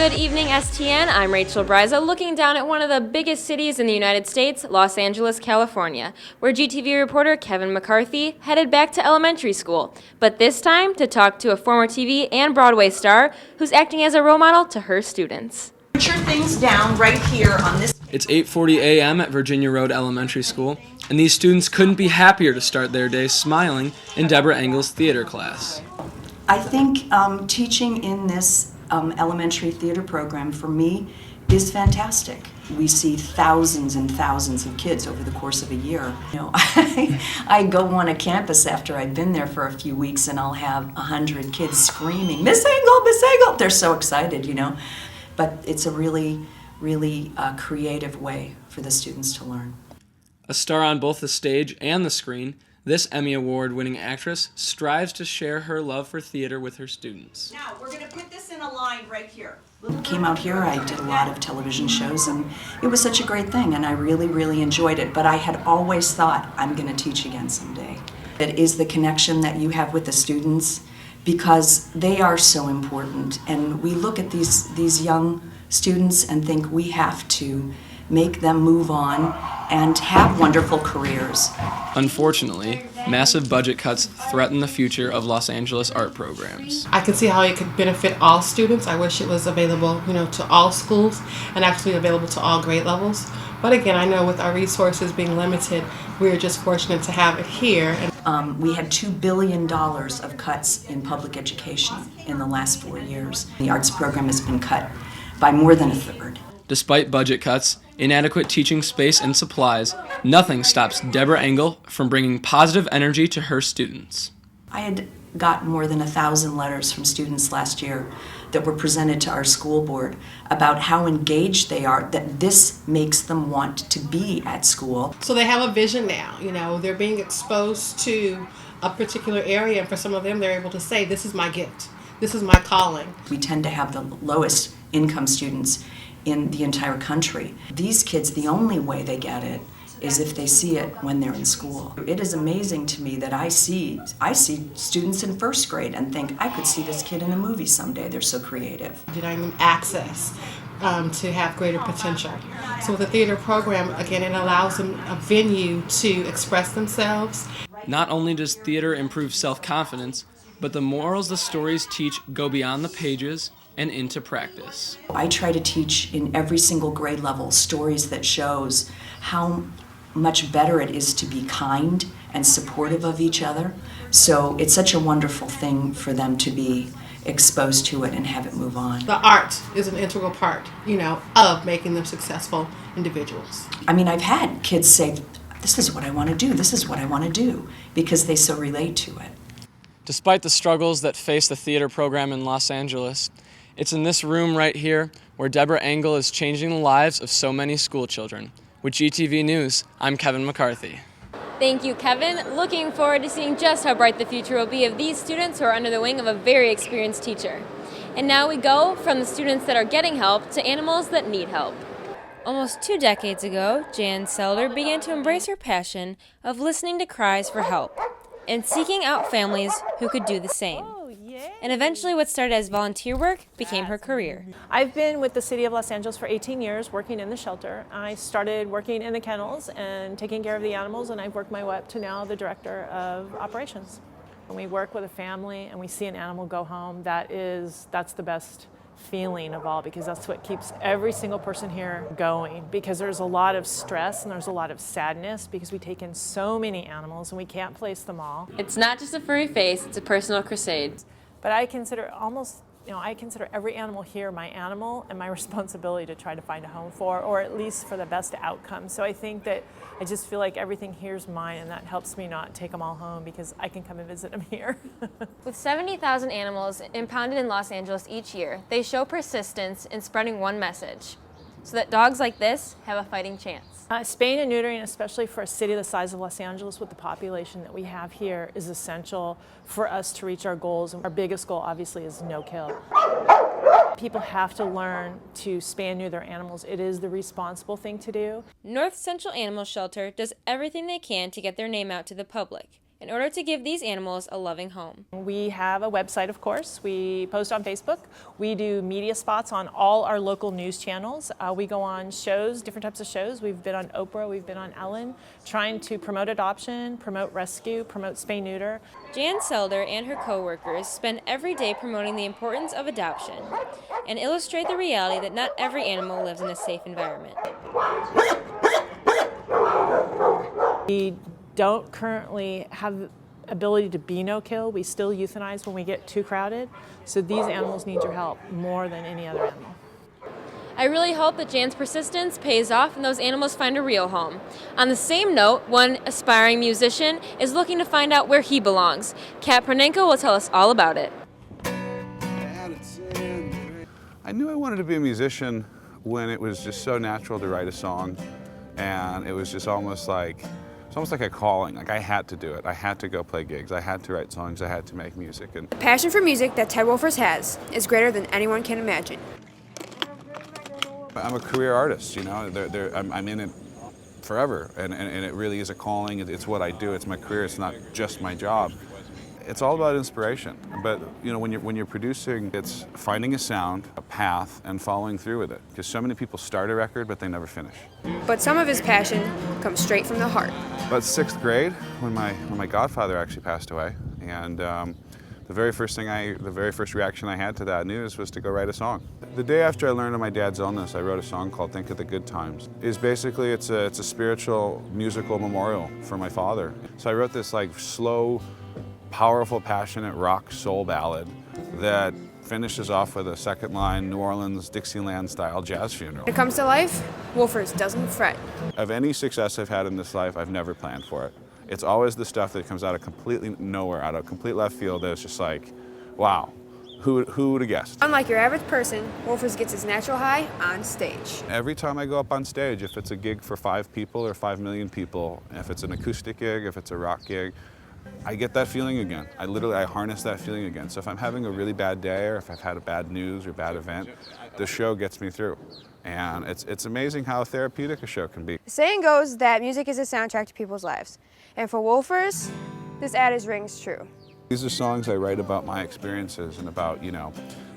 Good evening, STN. I'm Rachel Bryza, looking down at one of the biggest cities in the United States, Los Angeles, California, where GTV reporter Kevin McCarthy headed back to elementary school, but this time to talk to a former TV and Broadway star who's acting as a role model to her students. Put your things down right here on this. It's 8:40 a.m. at Virginia Road Elementary School, and these students couldn't be happier to start their day smiling in Deborah Engel's theater class. I think teaching in this elementary theater program for me is fantastic. We see thousands and thousands of kids over the course of a year. You know, I go on a campus after I've been there for a few weeks and I'll have 100 kids screaming, "Miss Engel, Miss Engel!" They're so excited, you know. But it's a really creative way for the students to learn. A star on both the stage and the screen, this Emmy Award-winning actress strives to share her love for theater with her students. Now, we're going to put this in a line right here. I came out here, I did a lot of television shows, and it was such a great thing, and I really enjoyed it. But I had always thought, I'm going to teach again someday. It is the connection that you have with the students, because they are so important. And we look at these young students and think we have to make them move on and have wonderful careers. Unfortunately, massive budget cuts threaten the future of Los Angeles art programs. I can see how it could benefit all students. I wish it was available, to all schools and actually available to all grade levels. But again, I know with our resources being limited, we're just fortunate to have it here. We had $2 billion of cuts in public education in the last 4 years. The arts program has been cut by more than a third. Despite budget cuts, inadequate teaching space and supplies, nothing stops Deborah Engel from bringing positive energy to her students. I had got more than 1,000 letters from students last year that were presented to our school board about how engaged they are, that this makes them want to be at school. So they have a vision now, they're being exposed to a particular area, and for some of them they're able to say, this is my gift, this is my calling. We tend to have the lowest income students in the entire country. These kids, the only way they get it is if they see it when they're in school. It is amazing to me that I see students in first grade and think, I could see this kid in a movie someday. They're so creative. Denying them access to have greater potential. So with the theater program, again, it allows them a venue to express themselves. Not only does theater improve self-confidence, but the morals the stories teach go beyond the pages and into practice. I try to teach in every single grade level stories that shows how much better it is to be kind and supportive of each other. So it's such a wonderful thing for them to be exposed to it and have it move on. The art is an integral part, of making them successful individuals. I mean, I've had kids say, this is what I want to do, this is what I want to do, because they so relate to it. Despite the struggles that face the theater program in Los Angeles, it's in this room right here where Deborah Engel is changing the lives of so many school children. With GTV News, I'm Kevin McCarthy. Thank you, Kevin. Looking forward to seeing just how bright the future will be of these students who are under the wing of a very experienced teacher. And now we go from the students that are getting help to animals that need help. Almost 2 decades ago, Jan Selder began to embrace her passion of listening to cries for help and seeking out families who could do the same. And eventually what started as volunteer work became her career. I've been with the City of Los Angeles for 18 years working in the shelter. I started working in the kennels and taking care of the animals, and I've worked my way up to now the director of operations. When we work with a family and we see an animal go home, that's the best feeling of all, because that's what keeps every single person here going, because there's a lot of stress and there's a lot of sadness because we take in so many animals and we can't place them all. It's not just a furry face, it's a personal crusade. But I consider every animal here my animal and my responsibility to try to find a home for, or at least for the best outcome. So I think that I just feel like everything here is mine, and that helps me not take them all home because I can come and visit them here. With 70,000 animals impounded in Los Angeles each year, they show persistence in spreading one message, so that dogs like this have a fighting chance. Spaying and neutering, especially for a city the size of Los Angeles with the population that we have here, is essential for us to reach our goals. And our biggest goal, obviously, is no kill. People have to learn to spay and neuter their animals. It is the responsible thing to do. North Central Animal Shelter does everything they can to get their name out to the public in order to give these animals a loving home. We have a website, of course. We post on Facebook. We do media spots on all our local news channels. We go on shows, different types of shows. We've been on Oprah, we've been on Ellen, trying to promote adoption, promote rescue, promote spay-neuter. Jan Selder and her co-workers spend every day promoting the importance of adoption and illustrate the reality that not every animal lives in a safe environment. We don't currently have ability to be no-kill. We still euthanize when we get too crowded. So these animals need your help more than any other animal. I really hope that Jan's persistence pays off and those animals find a real home. On the same note, one aspiring musician is looking to find out where he belongs. Kat Pernenko will tell us all about it. I knew I wanted to be a musician when it was just so natural to write a song, and it was just almost like a calling. Like I had to do it. I had to go play gigs. I had to write songs. I had to make music. And the passion for music that Ted Wolfers has is greater than anyone can imagine. I'm a career artist, you know. I'm in it forever, and it really is a calling. It's what I do. It's my career. It's not just my job. It's all about inspiration. But you know, when you're producing, it's finding a sound, a path, and following through with it. Because so many people start a record, but they never finish. But some of his passion comes straight from the heart. About 6th grade, when my godfather actually passed away, and the very first reaction I had to that news was to go write a song. The day after I learned of my dad's illness, I wrote a song called "Think of the Good Times." It's a spiritual musical memorial for my father. So I wrote this like slow, powerful, passionate rock soul ballad that finishes off with a second line New Orleans Dixieland style jazz funeral. When it comes to life, Wolfers doesn't fret. Of any success I've had in this life, I've never planned for it. It's always the stuff that comes out of completely nowhere, out of complete left field, that it's just like, wow, who would have guessed? Unlike your average person, Wolfers gets his natural high on stage. Every time I go up on stage, if it's a gig for 5 people or 5 million people, if it's an acoustic gig, if it's a rock gig, I get that feeling again. I harness that feeling again. So if I'm having a really bad day, or if I've had a bad news or bad event, the show gets me through. And it's amazing how therapeutic a show can be. The saying goes that music is a soundtrack to people's lives. And for Wolfers, this adage rings true. These are songs I write about my experiences and about, you know,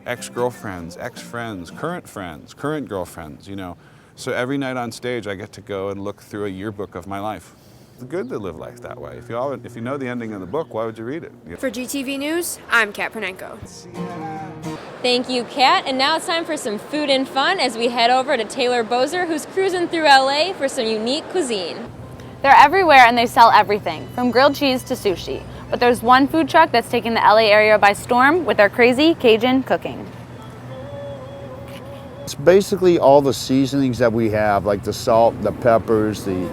ex-girlfriends, ex-friends, current girlfriends, you know. So every night on stage, I get to go and look through a yearbook of my life. It's good to live life that way. If you know the ending of the book, why would you read it? For GTV News, I'm Kat Pernenko. Thank you, Kat. And now it's time for some food and fun as we head over to Taylor Bozer, who's cruising through LA for some unique cuisine. They're everywhere and they sell everything, from grilled cheese to sushi. But there's one food truck that's taking the LA area by storm with their crazy Cajun cooking. It's basically all the seasonings that we have, like the salt, the peppers, the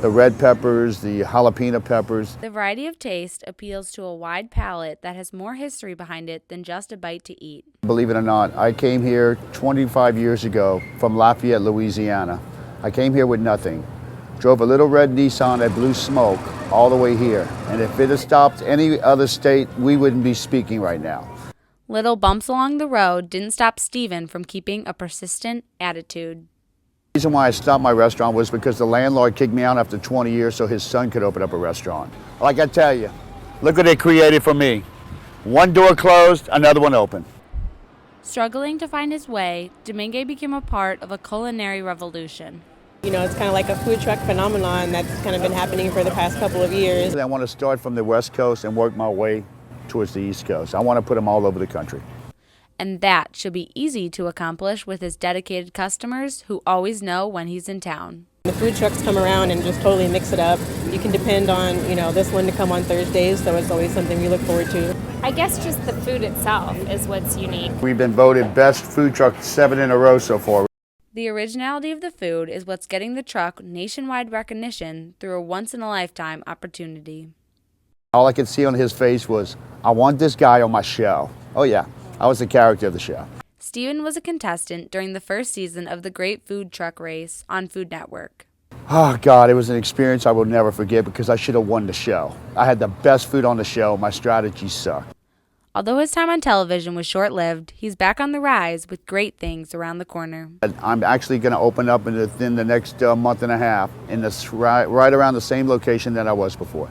red peppers, the jalapeno peppers. The variety of taste appeals to a wide palate that has more history behind it than just a bite to eat. Believe it or not, I came here 25 years ago from Lafayette, Louisiana. I came here with nothing. Drove a little red Nissan that blew smoke all the way here. And if it had stopped any other state, we wouldn't be speaking right now. Little bumps along the road didn't stop Steven from keeping a persistent attitude. The reason why I stopped my restaurant was because the landlord kicked me out after 20 years so his son could open up a restaurant. Like I tell you, look what they created for me. One door closed, another one open. Struggling to find his way, Domingue became a part of a culinary revolution. You know, it's kind of like a food truck phenomenon that's kind of been happening for the past couple of years. I want to start from the West Coast and work my way towards the East Coast. I want to put them all over the country. And that should be easy to accomplish with his dedicated customers who always know when he's in town. The food trucks come around and just totally mix it up. You can depend on, you know, this one to come on Thursdays, so it's always something we look forward to. I guess just the food itself is what's unique. We've been voted best food truck 7 in a row so far. The originality of the food is what's getting the truck nationwide recognition through a once-in-a-lifetime opportunity. All I could see on his face was, I want this guy on my show. Oh yeah, I was the character of the show. Steven was a contestant during the first season of the Great Food Truck Race on Food Network. Oh God, it was an experience I will never forget because I should have won the show. I had the best food on the show, my strategy sucked. Although his time on television was short-lived, he's back on the rise with great things around the corner. I'm actually going to open up within the next month and a half in this right around the same location that I was before.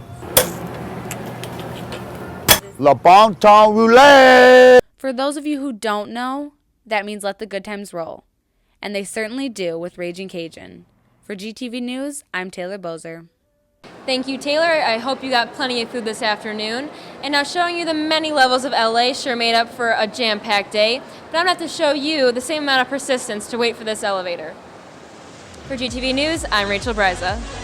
Le Bon Temps Roulette! For those of you who don't know, that means let the good times roll. And they certainly do with Raging Cajun. For GTV News, I'm Taylor Bozer. Thank you, Taylor. I hope you got plenty of food this afternoon. And now showing you the many levels of LA sure made up for a jam-packed day, but I'm going to have to show you the same amount of persistence to wait for this elevator. For GTV News, I'm Rachel Bryza.